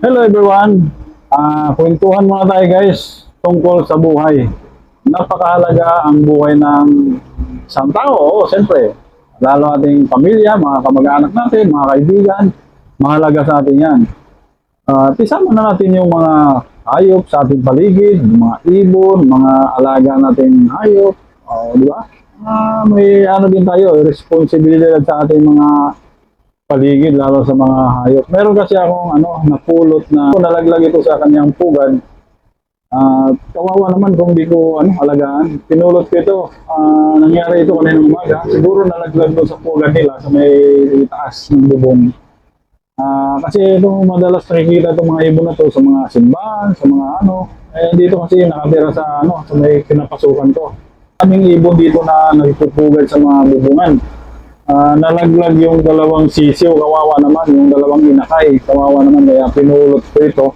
Hello everyone! Kwentuhan muna tayo guys tungkol sa buhay. Napakahalaga ang buhay ng isang tao. Oo, siyempre, lalo ating pamilya, mga kamag-anak natin, mga kaibigan, mahalaga sa atin yan. At isama na natin yung mga hayop sa ating paligid, mga ibon, mga alaga natin hayop. Di ba? May ano din tayo, responsibilidad sa ating mga paligid, lalo sa mga hayop. Meron kasi akong napulot na nalaglag ito sa kanyang pugad. Kawawa naman kung di ko alagaan. Pinulot ko ito. Nangyari ito kaninang umaga. Siguro nalaglag doon sa pugad nila sa may taas ng bubong. Kasi ito madalas nakikita itong mga ibon na to sa mga simbahan, sa mga dito kasi nakatira sa sa may pinapasukan ko. Kaming ibon dito na nagpupugad sa mga bubungan. Nalaglag yung dalawang sisiw, kawawa naman, yung dalawang inakay, kawawa naman, kaya pinulot ko ito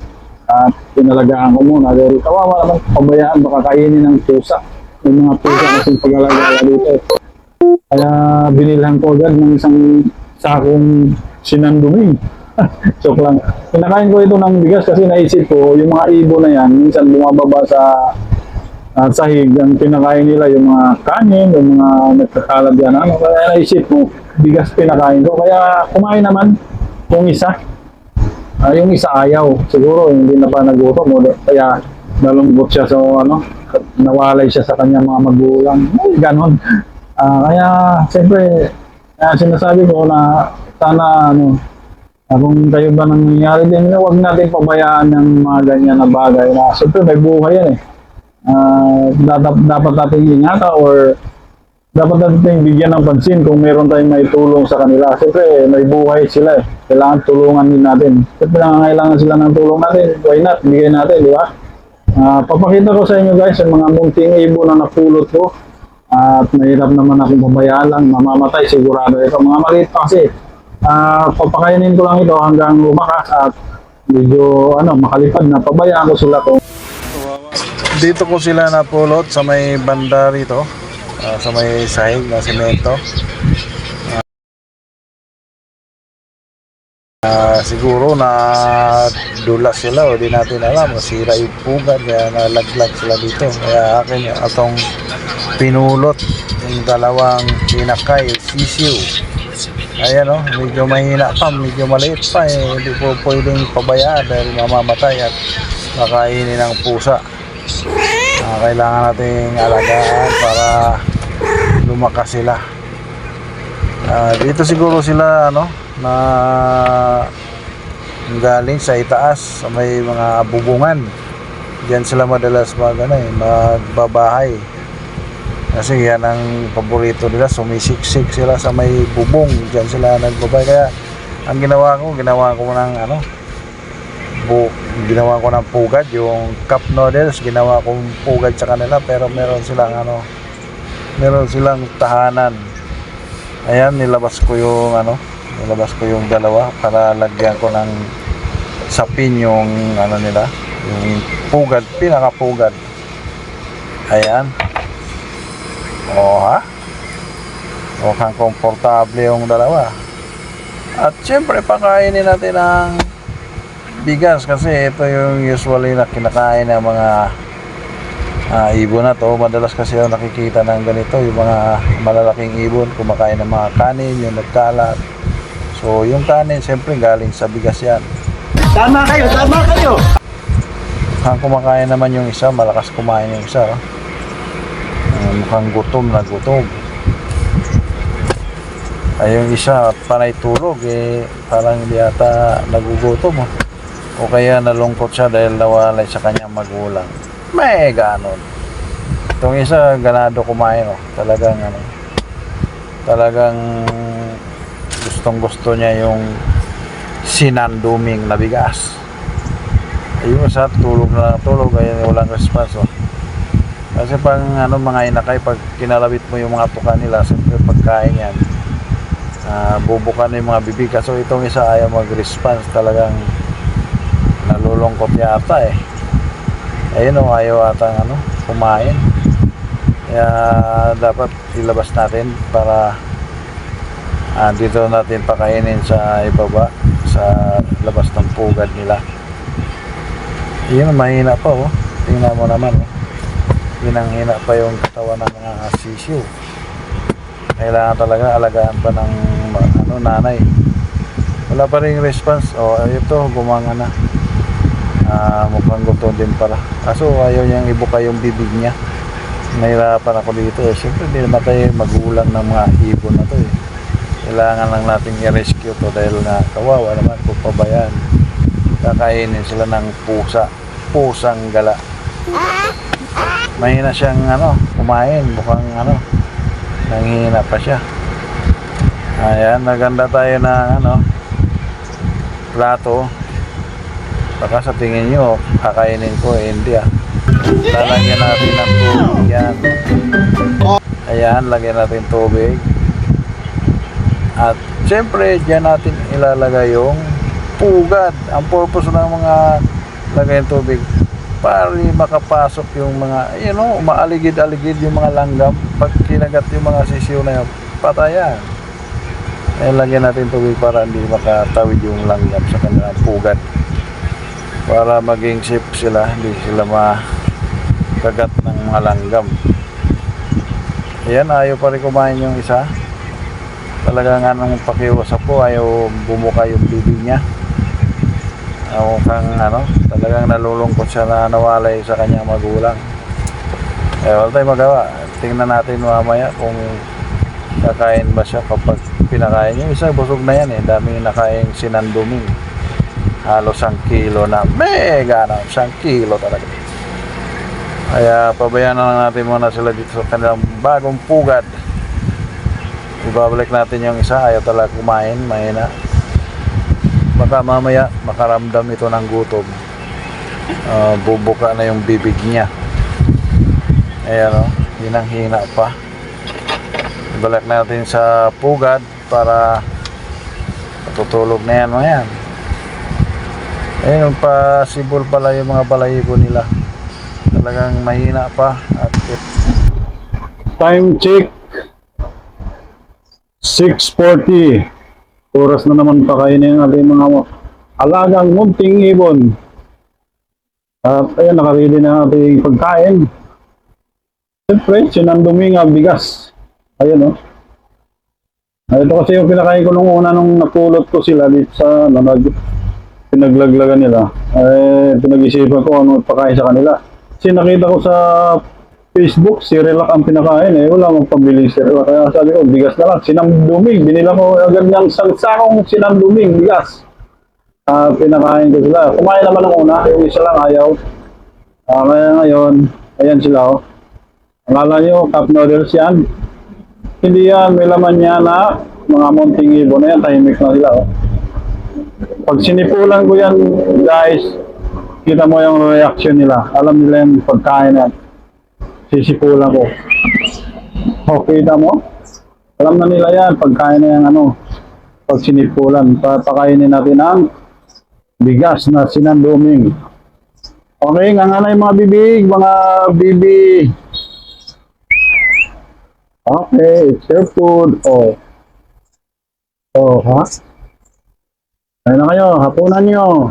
at pinalagaan ko muna. Dahil kawawa naman, pabayaan, baka kainin ng pusa. Yung mga pusa kasing pag-alagala dito. Kaya binilhan ko agad ng isang sakong sinanduming. Joke lang. Pinakain ko ito ng bigas kasi naisip ko, yung mga ibon na yan, minsan bumababa sa sahig, ang pinakain nila yung mga kanin, yung mga nagkakalab yan. Kaya naisip ko, bigas pinakain ko. Kaya kumain naman yung isa. Yung isa ayaw. Siguro hindi na pa nagutom. Kaya nalungkot siya. So, nawalay siya sa kanyang mga magulang. Ganon. Kaya, siyempre, sinasabi ko na sana, kung kayo ba nangyayari din, huwag natin pabayaan ng mga ganyan na bagay. Siyempre, may buhay yan eh. Dapat natin ingatan or dapat natin bigyan ng pansin kung meron tayong may tulong sa kanila. Siyempre, may buhay sila eh. Kailangan tulungan din natin. Siyempre, nangangailangan sila ng tulong natin. Why not? Bigyan natin, di ba? Papakita ko sa inyo guys, yung mga munting ibon na napulot ko. At mahirap naman akong pabayaan lang. Mamamatay sigurado ito. Mga maliit pa kasi. Papakainin ko lang ito hanggang lumakas at medyo makalipad na. Pabayaan ko sila kung dito ko sila napulot sa may banda rito, sa may sahig na semento. Siguro na dulas sila o di natin alam, nasira yung pugad kaya nalaglag sila dito. Kaya akin atong pinulot yung dalawang pinakay, sisiw. Ayan medyo mahina pa, medyo maliit pa hindi po pwedeng pabayaan dahil mamamatay at makainin ng pusa. Kailangan nating alagaan para lumakas sila. Dito siguro sila na galing sa itaas sa may mga bubungan. Diyan sila madalas magbabahay. Kasi yan ang paborito nila, sumisiksik sila sa may bubong. Diyan sila nagbabahay. Kaya ang ginawa ko ng ginawa ko ng pugad, yung cup noodles, ginawa kong pugad sa kanila, pero meron silang tahanan. Ayan, nilabas ko yung dalawa para lagyan ko ng sapin yung nila, yung pugad, pinaka-pugad. Ayan. Mukhang komportable yung dalawa. At syempre, pakainin natin ng bigas kasi ito yung usually na kinakain ng mga ibon na to. Madalas kasi nakikita ng ganito yung mga malalaking ibon kumakain ng mga kanin, yung nagkalat. So yung kanin siyempre galing sa bigas yan. Tama kayo. Mukhang kumakain naman yung isa, malakas kumain yung isa. Mukhang gutom na gutom. Yung isa panay tulog parang hindi ata nagugutom o kaya nalungkot siya dahil nawalay sa kanyang magulang. May ganon. Itong isa ganado kumain talagang gustong gusto niya yung sinanduming na bigas. Yung isa tulog na tulog kaya walang response kasi pang mga inakay, pag kinalabit mo yung mga tuka nila, siyempre pagkain yan bubukan yung mga bibig. So itong isa ayaw mag-response, talagang nalulungkot niya ata ayun ayaw ata kumain. Kaya dapat ilabas natin para dito natin pakainin sa ibaba sa labas ng pugad nila. Yun, mahina pa oh. Tingnan mo naman oh. Hinang-hina pa yung katawan ng mga sisiyo. Kailangan talaga alagaan pa ng nanay. Wala pa rin response. Ito, gumanga na. Mukhang gutom din pala. Kaso ayaw niyang ibuka yung bibig niya. Nahirapan ako dito eh. Siyempre hindi naman tayo magulang ng mga ibon na to eh. Kailangan lang natin i-rescue to dahil na kawawa naman kung pabayaan. Kakainin sila ng pusang gala. Mahina siyang kumain. Mukhang nanghihina pa siya. Ayan, naganda tayo ng plato. Baka sa tingin nyo, kakainin ko hindi Lalagyan natin ng tubig yan. Ayan, lagyan natin tubig. At syempre, dyan natin ilalagay yung pugad. Ang purpose ng mga lagay ng tubig para makapasok yung mga, maaligid-aligid yung mga langgam. Pag kinagat yung mga sisiyo na yun, patayan. Lagyan natin tubig para hindi makatawid yung langgam sa kanilang pugad. Para maging safe sila, hindi sila makagat ng mga langgam. Ayan, ayaw pa rin kumain yung isa. Talaga nga nung pakiusap ko, ayaw bumuka yung bibig niya. Mukhang talagang nalulungkot siya na nawalay sa kanyang magulang. Wala tayong magawa. Tingnan natin mamaya kung kakain ba siya kapag pinakain. Yung isa busog na yan daming nakain sinanduming. Halos 1 kilo na. Mega 1 kilo talaga. Kaya pabayaan na lang natin muna sila dito sa kanilang bagong pugad. Ibabalik natin yung isa. Ayaw talaga kumain. Mahina. Baka mamaya makaramdam ito ng gutom. Bubuka na yung bibig niya. Ayan hinang-hina pa. Ibalik natin sa pugad para matutulog na yan mayan. Ayun, pasibol pala yung mga balahibo nila. Talagang mahina pa. At Time check 6:40. Oras na naman pakainin ang ating mga alagang munting ibon. At ayan, nakarili na ating pagkain. Siyempre, sinanduming bigas. Ayan ito kasi yung pinakain ko nung una nung napulot ko sila dito sa pinaglaglagan nila. Pinag-isipan ko ano pagkain sa kanila. Kasi nakita ko sa Facebook, Cerelac ang pinakain wala mong pambili Cerelac. Kaya sabi ko, bigas na lang, sinanduming. Binila ko agad ng sangsakong sinanduming bigas. Pinakain ko sila. Kumain naman ng una, yung isa lang ayaw. Kaya ngayon, ayan sila Akala nyo, cup noodles yan. Hindi yan, may laman niya na mga munting ibon na yan, tahimik na sila Pag sinipulan ko yan, guys, kita mo yung reaction nila. Alam nila yung pagkain yan. Sisipulan ko. Kita mo? Alam na nila yan, pagkain na yung pag sinipulan. Papakainin natin ang bigas na sinanduming. Okay, nga na yung mga bibig, mga bibi. Okay, it's your food. Ha? Ayun na kayo, hapunan nyo.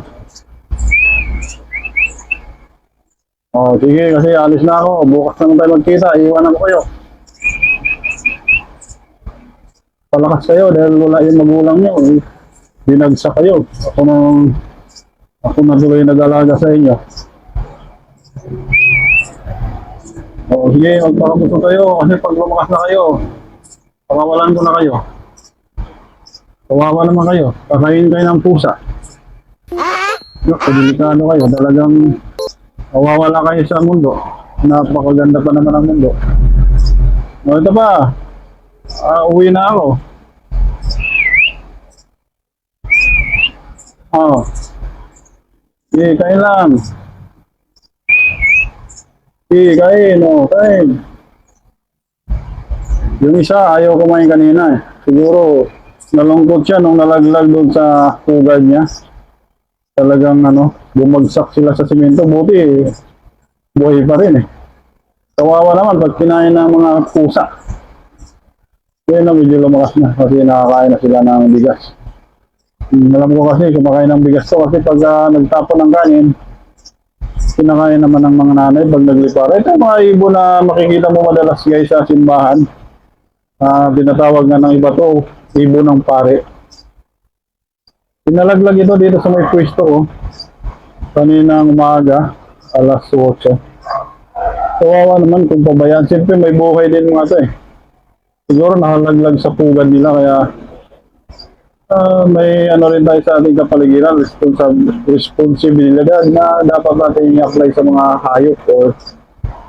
Sige, kasi alis na ako. Bukas na tayo magkita. Iiwanan ko kayo. Palakas kayo dahil wala yung magulang nyo. Binagsak kayo. Ako na tuloy nag-alaga sa inyo. Sige, magpakapuso kayo. Kasi pag lumakas na kayo, pakawalan ko na kayo. Kawawa naman kayo. Kakain kayo ng pusa. Delikado kayo. Talagang mawawala kayo sa mundo. Napakaganda pa naman ang mundo. Ito pa. Uwi na ako. Sige, kain lang. Sige, kain. Kain. Yung isa, ayaw kumain kanina Siguro, nalungkot siya nung nalaglag doon sa pugad niya. Talagang bumagsak sila sa simento. Buti, buhay pa rin Kawawa naman pag kinain ng mga pusa. Kaya medyo lumakas na kasi nakakain na sila ng bigas. Alam ko kasi kumakain ng bigas to kasi pag nagtapon ng kanin, kinakain naman ng mga nanay pag naglipar. Ito yung mga ibon na makikita mo madalas guys sa simbahan. Tinatawag nga ng iba to, ibon ng pare. Pinalaglag ito dito sa may pwesto ko. Kaninang umaga, alas 8. Kawawa naman kung pabayaan. Siyempre may buhay din mga to eh. Siguro nakalaglag sa pugad nila kaya may ano rin tayo sa ating kapaligiran, responsibilidad na dapat natin i-apply sa mga hayop o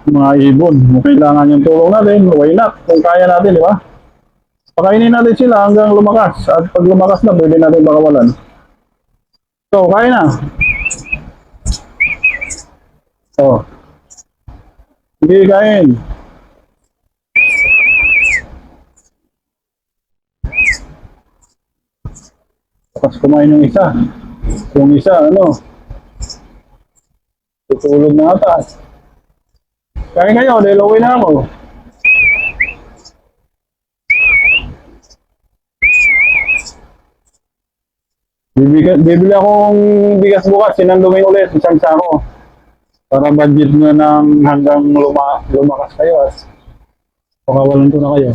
mga ibon. Kung kailangan yung tulong natin, why not? Kung kaya natin, di ba? Pakainin natin sila hanggang lumakas. At pag lumakas na, pwede natin bakawalan. So, kaya na. Oh. Hindi kain. Tapos kumain yung isa. Yung isa, ano? Tutulog na ata. Kain kayo, dahil uwi na ako. Bibili akong bigas bukas, sinandungin ulit, isang sako. Para budget nyo ng hanggang lumakas kayo. Pakawalan ko na kayo.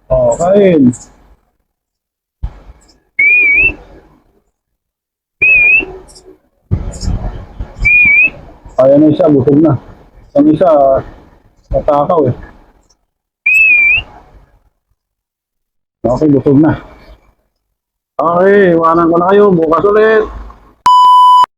Oh, kain. Kaya na isa, busog na. Ang isa, natakaw eh. Okay, busog na. Okay, iwanan ko na kayo. Bukas ulit.